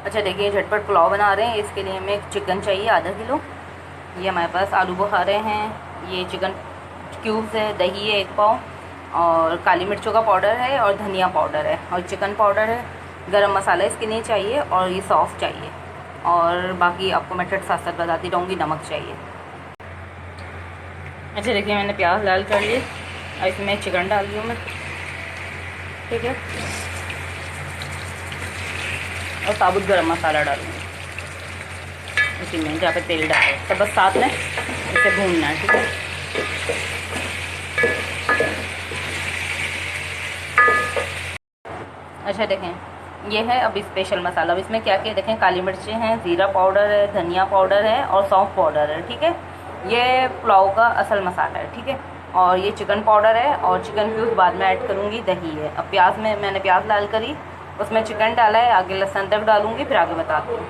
अच्छा देखिए, झटपट पुलाव बना रहे हैं। इसके लिए हमें चिकन चाहिए आधा किलो। ये हमारे पास आलू बुखारे हैं, ये चिकन क्यूब्स है, दही है 1 पाव, और काली मिर्चों का पाउडर है, और धनिया पाउडर है, और चिकन पाउडर है, गरम मसाला इसके लिए चाहिए, और ये सॉस चाहिए, और बाकी आपको मैं साथ साथ बताती रहूँगी। नमक चाहिए। अच्छा देखिए, मैंने प्याज लाल कर लिए और इसमें चिकन डाल दी हूँ मैं, ठीक है, और साबुत गरम मसाला डालूँगी इसी में जहाँ पे तेल डाले। तो बस साथ में इसे भूनना है, ठीक है। अच्छा देखें, ये है अब स्पेशल मसाला। अब इसमें क्या क्या देखें, काली मिर्चें हैं, ज़ीरा पाउडर है, धनिया पाउडर है, और सौंफ पाउडर है, ठीक है। ये पुलाव का असल मसाला है, ठीक है। और ये चिकन पाउडर है, और चिकन क्यूब्स बाद में ऐड करूँगी। दही है। अब प्याज में मैंने प्याज लाल करी, उसमें चिकन डाला है, आगे लहसुन तक डालूँगी, फिर आगे बताती हूँ।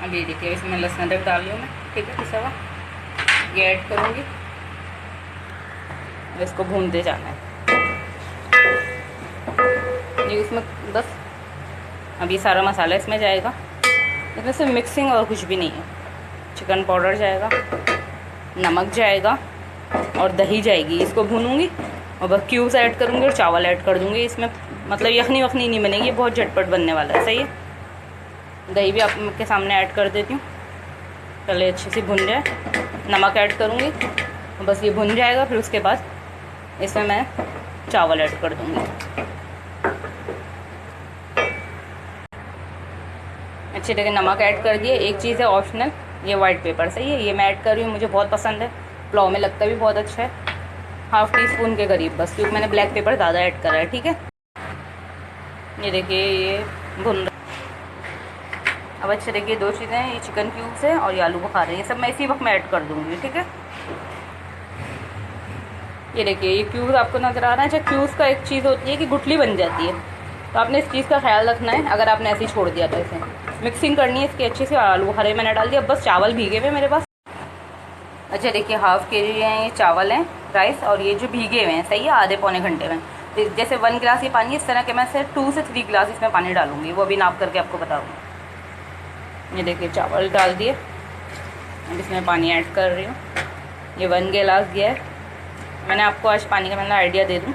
अब ये देखिए, इसमें लहसुन तक डाल लूँ मैं, ठीक है, पिसा हुआ ये ऐड करूँगी। इसको भूनते जाना है ये इसमें बस। अब ये सारा मसाला इसमें जाएगा। इसमें सिर्फ मिक्सिंग और कुछ भी नहीं है। चिकन पाउडर जाएगा, नमक जाएगा, और दही जाएगी। इसको भूनूंगी और बस क्यूब्स ऐड करूँगी और चावल ऐड कर दूँगी इसमें। मतलब यखनी वखनी नहीं बनेगी, बहुत झटपट बनने वाला है। सही है। दही भी आपके सामने ऐड कर देती हूँ। पहले अच्छे से भुन जाए, नमक ऐड करूँगी, बस ये भुन जाएगा। फिर उसके बाद इसमें मैं चावल ऐड कर दूँगी। अच्छे तरह नमक ऐड कर दिए। एक चीज़ है ऑप्शनल, ये वाइट पेपर। सही है, ये मैं ऐड कर रही हूँ, मुझे बहुत पसंद है, पुलाव में लगता भी बहुत अच्छा है। ½ टीस्पून के करीब बस, क्योंकि मैंने ब्लैक पेपर ज़्यादा ऐड करा है, ठीक है। ये देखिए, ये भुन रहा। अब अच्छे देखिए, 2 चीज़ें हैं, ये चिकन क्यूब्स है और ये आलू बुखारे, ये सब मैं इसी वक्त में ऐड कर दूँगी, ठीक है। ये देखिए, ये क्यूब्स आपको नज़र आ रहा है। अच्छा, क्यूब्स का एक चीज़ होती है कि गुठली बन जाती है, तो आपने इस चीज़ का ख्याल रखना है। अगर आपने ऐसे ही छोड़ दिया तो इसे मिक्सिंग करनी है इसकी अच्छे से। और आलू बुखारे मैंने डाल दिया, बस चावल भीगे हुए मेरे पास। अच्छा देखिए, ½ kg हैं ये चावल हैं, राइस, और ये जो भीगे हुए हैं, सही है, आधे पौने घंटे में। तो जैसे 1 गिलास ये पानी, इस तरह के मैं से 2 से 3 गिलास इसमें पानी डालूंगी, वो भी नाप करके आपको बताऊँगी। ये देखिए, चावल डाल दिए, अब इसमें पानी ऐड कर रही हूँ। ये 1 गिलास गया है। मैंने आपको आज पानी का मतलब आइडिया दे दूँ।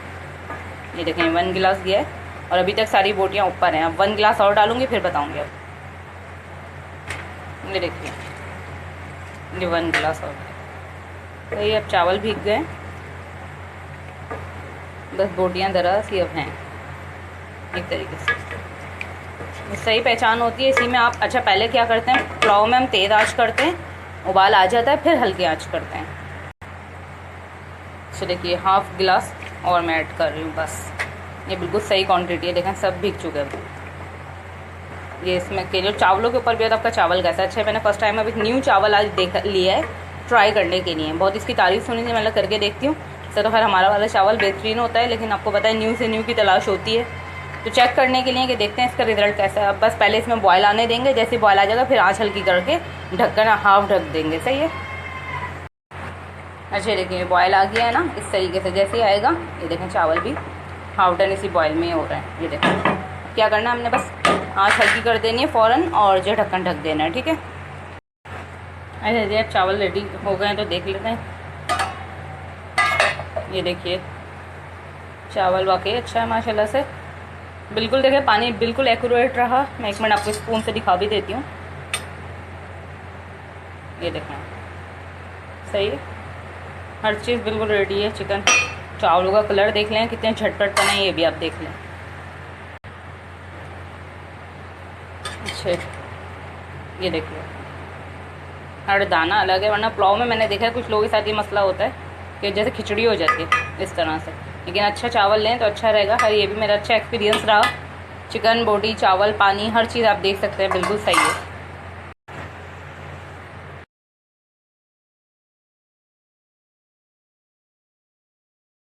ये देखें, 1 गिलास गया है, और अभी तक सारी बोटियाँ ऊपर हैं। अब 1 गिलास और डालूंगी, फिर बताऊँगी। अब ये देखिए, ये 1 गिलास और। तो ये अब चावल भीग गए, बस बोटियाँ दरा सी अब हैं एक तरीके से। सही पहचान होती है इसी में आप। अच्छा, पहले क्या करते हैं, पुलाव में हम तेज़ आंच करते हैं, उबाल आ जाता है, फिर हल्की आंच करते हैं। तो देखिए, ½ गिलास और मैं ऐड कर रही हूँ बस। ये बिल्कुल सही क्वांटिटी है। देखें, सब भीग चुके हैं। ये इसमें के जो चावलों के ऊपर भी है, तो आपका चावल कैसा अच्छा है। मैंने फर्स्ट टाइम अभी न्यू चावल आज देख लिया है ट्राई करने के लिए। बहुत इसकी तारीफ़ सुनी थी, मतलब करके देखती हूँ। इससे तो खैर हमारा वाला चावल बेहतरीन होता है, लेकिन आपको पता है न्यू से न्यू की तलाश होती है। तो चेक करने के लिए कि देखते हैं इसका रिज़ल्ट कैसा है। अब बस पहले इसमें बॉयल आने देंगे, जैसे बॉयल आ जाएगा फिर आँच हल्की करके ढक्कन हाफ ढक देंगे। सही है। अच्छा देखिए, बॉयल आ गया है ना, इस तरीके से जैसे ही आएगा, ये देखें चावल भी हाफ डन इसी बॉयल में ही हो रहा है। ये देखें, क्या करना है हमने, बस आँच हल्की कर देनी है फ़ौरन, और जो ढक्कन ढक देना है, ठीक है। अच्छा जी, अब चावल रेडी हो गए हैं, तो देख लेते हैं। ये देखिए, चावल वाकई अच्छा है माशाल्लाह से। बिल्कुल देखिए, पानी बिल्कुल एक्यूरेट रहा। मैं 1 मिनट आपको स्पून से दिखा भी देती हूँ। ये देखें, सही है, हर चीज़ बिल्कुल रेडी है। चिकन, चावलों का कलर देख लें कितने झटपट बने, ये भी आप देख लें। अच्छा, ये देखिए, हर दाना अलग है। वरना पुलाव में मैंने देखा है कुछ लोगों के साथ ये मसला होता है कि जैसे खिचड़ी हो जाती है इस तरह से। लेकिन अच्छा चावल लें तो अच्छा रहेगा। हर ये भी मेरा अच्छा एक्सपीरियंस रहा। चिकन, बोटी, चावल, पानी, हर चीज़ आप देख सकते हैं, बिल्कुल सही है।